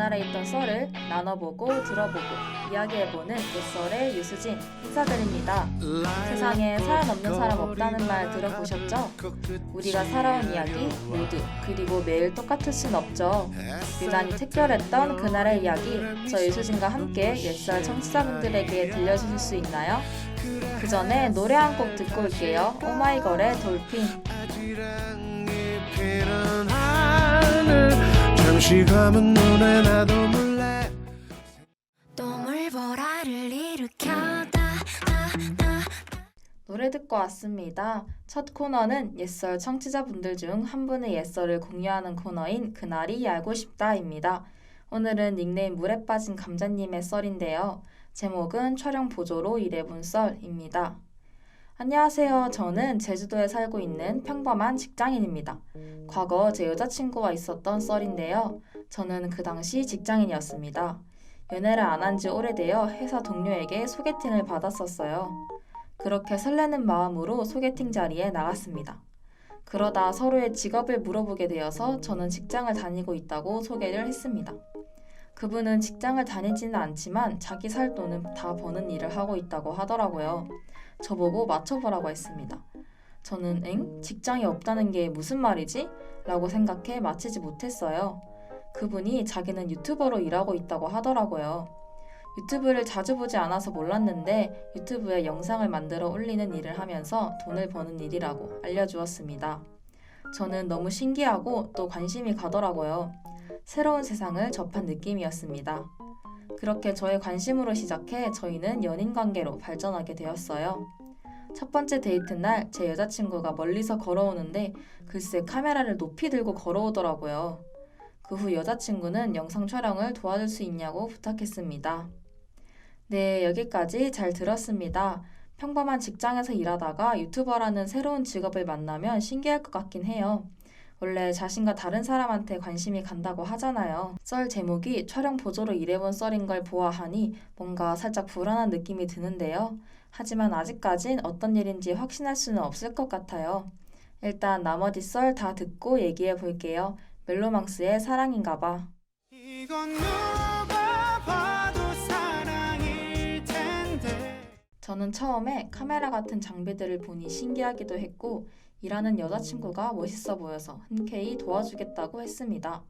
그날에 있던 썰을 나눠보고 들어보고 이야기해보는 옛썰의 유수진 인사드립니다. 세상에 사연 없는 사람 없다는 말 들어보셨죠? 우리가 살아온 이야기 모두 그리고 매일 똑같을 순 없죠. 유난히 특별했던 그날의 이야기 저 유수진과 함께 옛썰 청취자분들에게 들려주실 수 있나요? 그 전에 노래 한 곡 듣고 올게요. 오마이걸의 돌핀. 잠시 감은 눈에 나도 몰래 또물보라를 일으켜다 노래 듣고 왔습니다. 첫 코너는 옛썰 청취자분들 중 한 분의 옛썰을 공유하는 코너인 그날이 알고 싶다입니다. 오늘은 닉네임 물에 빠진 감자님의 썰인데요. 제목은 촬영 보조로 일해본 썰입니다. 안녕하세요. 저는 제주도에 살고 있는 평범한 직장인입니다. 과거 제 여자친구와 있었던 썰인데요. 저는 그 당시 직장인이었습니다. 연애를 안 한 지 오래되어 회사 동료에게 소개팅을 받았었어요. 그렇게 설레는 마음으로 소개팅 자리에 나갔습니다. 그러다 서로의 직업을 물어보게 되어서 저는 직장을 다니고 있다고 소개를 했습니다. 그분은 직장을 다니지는 않지만 자기 살 돈은 다 버는 일을 하고 있다고 하더라고요. 저보고 맞춰보라고 했습니다. 저는 직장이 없다는 게 무슨 말이지? 라고 생각해 맞히지 못했어요. 그분이 자기는 유튜버로 일하고 있다고 하더라고요. 유튜브를 자주 보지 않아서 몰랐는데 유튜브에 영상을 만들어 올리는 일을 하면서 돈을 버는 일이라고 알려주었습니다. 저는 너무 신기하고 또 관심이 가더라고요. 새로운 세상을 접한 느낌이었습니다. 그렇게 저의 관심으로 시작해 저희는 연인 관계로 발전하게 되었어요. 첫 번째 데이트 날 제 여자친구가 멀리서 걸어오는데 글쎄 카메라를 높이 들고 걸어오더라고요. 그 후 여자친구는 영상 촬영을 도와줄 수 있냐고 부탁했습니다. 네, 여기까지 잘 들었습니다. 평범한 직장에서 일하다가 유튜버라는 새로운 직업을 만나면 신기할 것 같긴 해요. 원래 자신과 다른 사람한테 관심이 간다고 하잖아요. 썰 제목이 촬영 보조로 일해본 썰인 걸 보아하니 뭔가 살짝 불안한 느낌이 드는데요. 하지만 아직까진 어떤 일인지 확신할 수는 없을 것 같아요. 일단 나머지 썰 다 듣고 얘기해 볼게요. 멜로망스의 사랑인가봐. 이건 누가 봐도 사랑일 텐데. 저는 처음에 카메라 같은 장비들을 보니 신기하기도 했고 일하는 여자친구가 멋있어 보여서 흔쾌히 도와주겠다고 했습니다.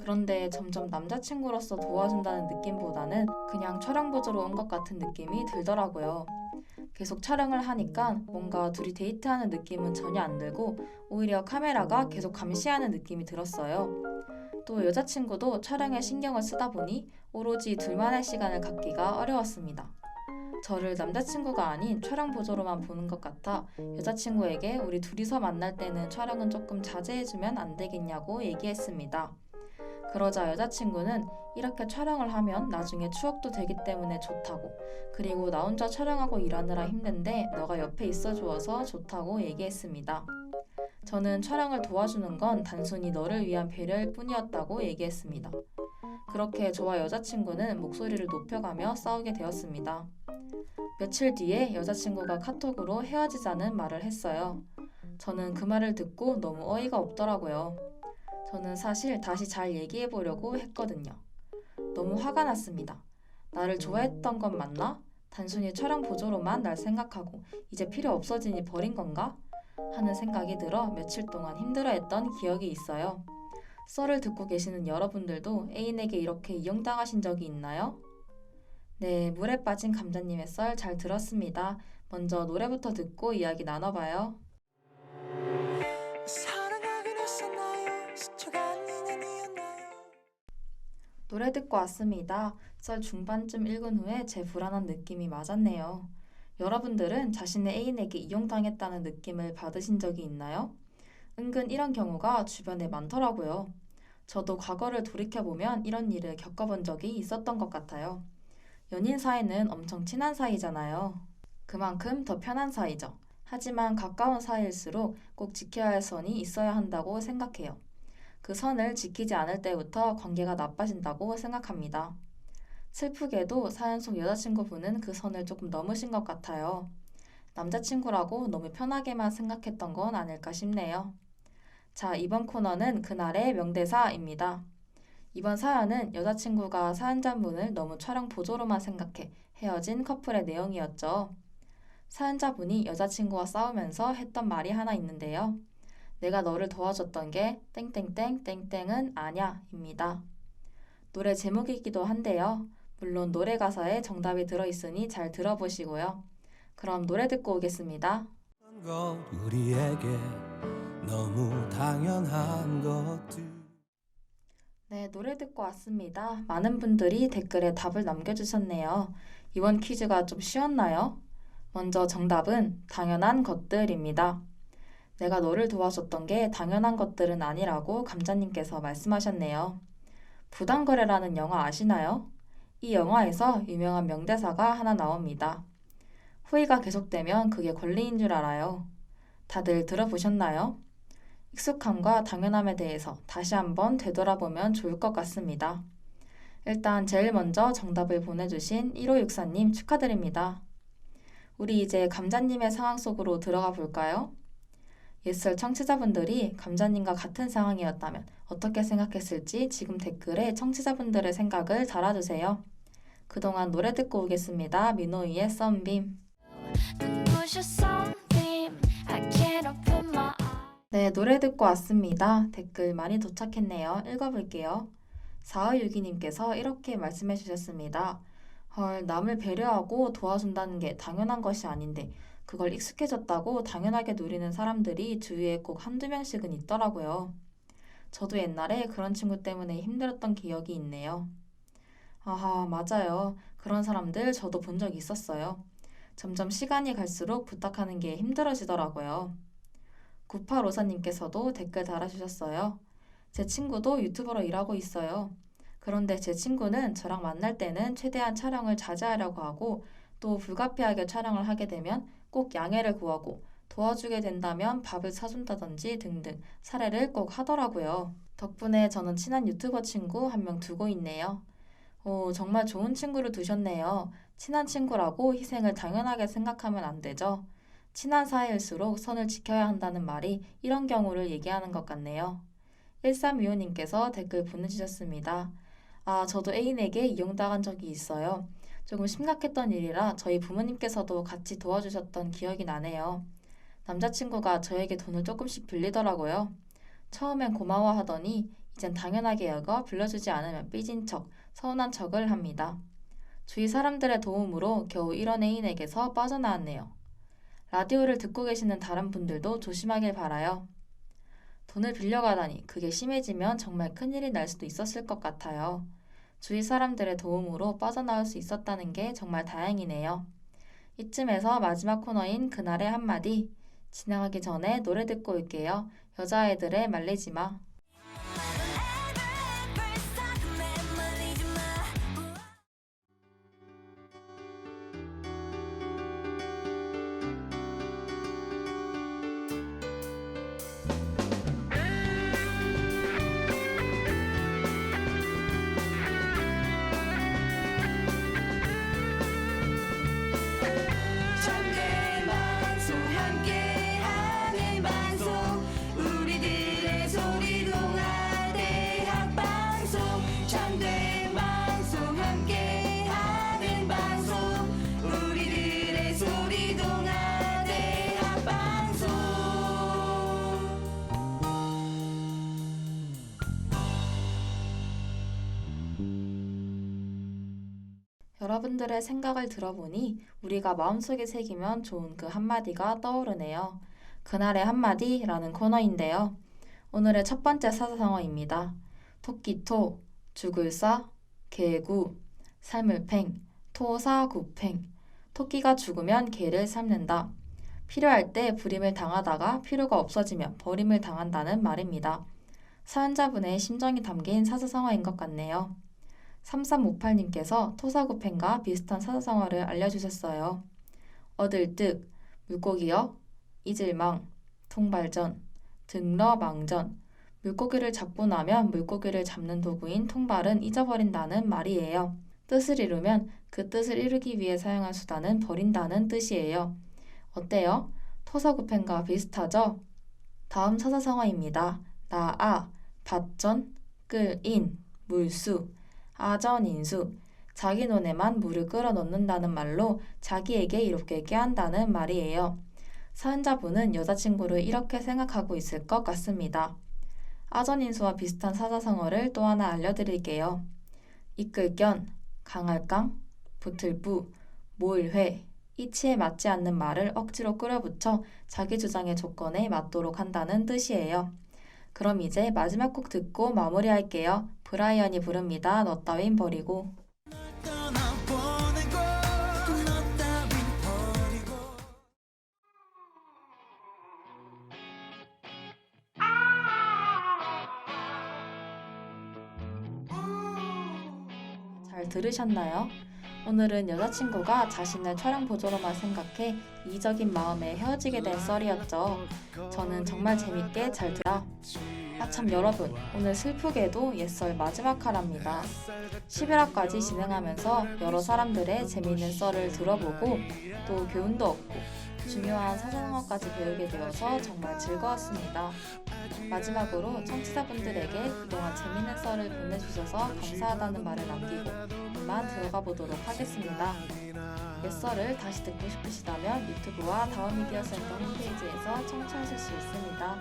그런데 점점 남자친구로서 도와준다는 느낌보다는 그냥 촬영 보조로 온 것 같은 느낌이 들더라고요. 계속 촬영을 하니까 뭔가 둘이 데이트하는 느낌은 전혀 안 들고 오히려 카메라가 계속 감시하는 느낌이 들었어요. 또 여자친구도 촬영에 신경을 쓰다 보니 오로지 둘만의 시간을 갖기가 어려웠습니다. 저를 남자친구가 아닌 촬영 보조로만 보는 것 같아 여자친구에게 우리 둘이서 만날 때는 촬영은 조금 자제해주면 안 되겠냐고 얘기했습니다. 그러자 여자친구는 이렇게 촬영을 하면 나중에 추억도 되기 때문에 좋다고, 그리고 나 혼자 촬영하고 일하느라 힘든데 너가 옆에 있어주어서 좋다고 얘기했습니다. 저는 촬영을 도와주는 건 단순히 너를 위한 배려일 뿐이었다고 얘기했습니다. 그렇게 저와 여자친구는 목소리를 높여가며 싸우게 되었습니다. 며칠 뒤에 여자친구가 카톡으로 헤어지자는 말을 했어요. 저는 그 말을 듣고 너무 어이가 없더라고요. 저는 사실 다시 잘 얘기해보려고 했거든요. 너무 화가 났습니다. 나를 좋아했던 건 맞나? 단순히 촬영 보조로만 날 생각하고 이제 필요 없어지니 버린 건가? 하는 생각이 들어 며칠 동안 힘들어했던 기억이 있어요. 썰을 듣고 계시는 여러분들도 애인에게 이렇게 이용당하신 적이 있나요? 네, 물에 빠진 감자님의 썰 잘 들었습니다. 먼저 노래부터 듣고 이야기 나눠봐요. 노래 듣고 왔습니다. 썰 중반쯤 읽은 후에 제 불안한 느낌이 맞았네요. 여러분들은 자신의 애인에게 이용당했다는 느낌을 받으신 적이 있나요? 은근 이런 경우가 주변에 많더라고요. 저도 과거를 돌이켜보면 이런 일을 겪어본 적이 있었던 것 같아요. 연인 사이는 엄청 친한 사이잖아요. 그만큼 더 편한 사이죠. 하지만 가까운 사이일수록 꼭 지켜야 할 선이 있어야 한다고 생각해요. 그 선을 지키지 않을 때부터 관계가 나빠진다고 생각합니다. 슬프게도 사연 속 여자친구분은 그 선을 조금 넘으신 것 같아요. 남자친구라고 너무 편하게만 생각했던 건 아닐까 싶네요. 자, 이번 코너는 그날의 명대사입니다. 이번 사연은 여자친구가 사연자분을 너무 촬영 보조로만 생각해 헤어진 커플의 내용이었죠. 사연자분이 여자친구와 싸우면서 했던 말이 하나 있는데요. 내가 너를 도와줬던 게 땡땡땡 땡땡은 아냐 입니다. 노래 제목이기도 한데요. 물론 노래 가사에 정답이 들어있으니 잘 들어보시고요. 그럼 노래 듣고 오겠습니다. 우리에게 너무 당연한 것들. 네, 노래 듣고 왔습니다. 많은 분들이 댓글에 답을 남겨주셨네요. 이번 퀴즈가 좀 쉬웠나요? 먼저 정답은 당연한 것들입니다. 내가 너를 도와줬던 게 당연한 것들은 아니라고 감자님께서 말씀하셨네요. 부당거래라는 영화 아시나요? 이 영화에서 유명한 명대사가 하나 나옵니다. 후회가 계속되면 그게 권리인 줄 알아요. 다들 들어보셨나요? 익숙함과 당연함에 대해서 다시 한번 되돌아보면 좋을 것 같습니다. 일단 제일 먼저 정답을 보내주신 1564님 축하드립니다. 우리 이제 감자님의 상황 속으로 들어가 볼까요? 옛설 청취자분들이 감자님과 같은 상황이었다면 어떻게 생각했을지 지금 댓글에 청취자분들의 생각을 달아주세요. 그동안 노래 듣고 오겠습니다. 민호이의 썬빔. 네, 노래 듣고 왔습니다. 댓글 많이 도착했네요. 읽어볼게요. 4562님께서 이렇게 말씀해 주셨습니다. 헐, 남을 배려하고 도와준다는 게 당연한 것이 아닌데 그걸 익숙해졌다고 당연하게 누리는 사람들이 주위에 꼭 한두 명씩은 있더라고요. 저도 옛날에 그런 친구 때문에 힘들었던 기억이 있네요. 아하, 맞아요. 그런 사람들 저도 본 적 있었어요. 점점 시간이 갈수록 부탁하는 게 힘들어지더라고요. 9854님께서도 댓글 달아주셨어요. 제 친구도 유튜버로 일하고 있어요. 그런데 제 친구는 저랑 만날 때는 최대한 촬영을 자제하려고 하고 또 불가피하게 촬영을 하게 되면 꼭 양해를 구하고 도와주게 된다면 밥을 사준다든지 등등 사례를 꼭 하더라고요. 덕분에 저는 친한 유튜버 친구 한 명 두고 있네요. 오, 정말 좋은 친구를 두셨네요. 친한 친구라고 희생을 당연하게 생각하면 안 되죠. 친한 사이일수록 선을 지켜야 한다는 말이 이런 경우를 얘기하는 것 같네요. 1325님께서 댓글 보내주셨습니다. 아, 저도 애인에게 이용당한 적이 있어요. 조금 심각했던 일이라 저희 부모님께서도 같이 도와주셨던 기억이 나네요. 남자친구가 저에게 돈을 조금씩 빌리더라고요. 처음엔 고마워하더니 이젠 당연하게 여겨 빌려주지 않으면 삐진 척, 서운한 척을 합니다. 주위 사람들의 도움으로 겨우 이런 애인에게서 빠져나왔네요. 라디오를 듣고 계시는 다른 분들도 조심하길 바라요. 돈을 빌려가다니 그게 심해지면 정말 큰일이 날 수도 있었을 것 같아요. 주위 사람들의 도움으로 빠져나올 수 있었다는 게 정말 다행이네요. 이쯤에서 마지막 코너인 그날의 한마디 진행하기 전에 노래 듣고 올게요. 여자애들의 말리지 마. 여러분들의 생각을 들어보니 우리가 마음속에 새기면 좋은 그 한마디가 떠오르네요. 그날의 한마디라는 코너인데요. 오늘의 첫 번째 사자성어입니다. 토끼토, 죽을 싸, 개구, 삶을 팽, 토사구팽. 토끼가 죽으면 개를 삶는다. 필요할 때 불임을 당하다가 필요가 없어지면 버림을 당한다는 말입니다. 사연자분의 심정이 담긴 사자성어인 것 같네요. 3358님께서 토사구팽과 비슷한 사자성어를 알려주셨어요. 얻을 득, 물고기역, 잊을망, 통발전, 등러망전. 물고기를 잡고 나면 물고기를 잡는 도구인 통발은 잊어버린다는 말이에요. 뜻을 이루면 그 뜻을 이루기 위해 사용한 수단은 버린다는 뜻이에요. 어때요? 토사구팽과 비슷하죠? 다음 사자성어입니다. 나아, 밭전, 끌인, 물수, 아전인수, 자기 눈에만 물을 끌어넣는다는 말로 자기에게 이롭게 꾀한다는 말이에요. 사연자분은 여자친구를 이렇게 생각하고 있을 것 같습니다. 아전인수와 비슷한 사자성어를 또 하나 알려드릴게요. 이끌견, 강할강, 붙을뿌, 모을회, 이치에 맞지 않는 말을 억지로 끌어붙여 자기 주장의 조건에 맞도록 한다는 뜻이에요. 그럼 이제 마지막 곡 듣고 마무리할게요. 브라이언이 부릅니다. 너 따윈 버리고. 떠나보내고 너 따윈 버리고 잘 들으셨나요? 오늘은 여자친구가 자신을 촬영 보조로만 생각해 이적인 마음에 헤어지게 된 썰이었죠. 저는 정말 재밌게 잘 들어. 참 여러분, 오늘 슬프게도 옛썰 마지막 화랍니다. 11화까지 진행하면서 여러 사람들의 재미있는 썰을 들어보고 또 교훈도 얻고 중요한 사자성어까지 배우게 되어서 정말 즐거웠습니다. 마지막으로 청취자분들에게 그동안 재미있는 썰을 보내주셔서 감사하다는 말을 남기고 이만 들어가 보도록 하겠습니다. 옛썰을 다시 듣고 싶으시다면 유튜브와 다음미디어센터 홈페이지에서 청취하실 수 있습니다.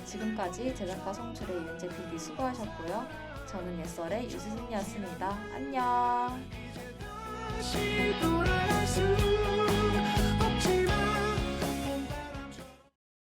지금까지 제작과 송출의 이은재 PD 수고하셨고요. 저는 옛썰의 유수진이었습니다. 안녕. 다시 돌아갈 수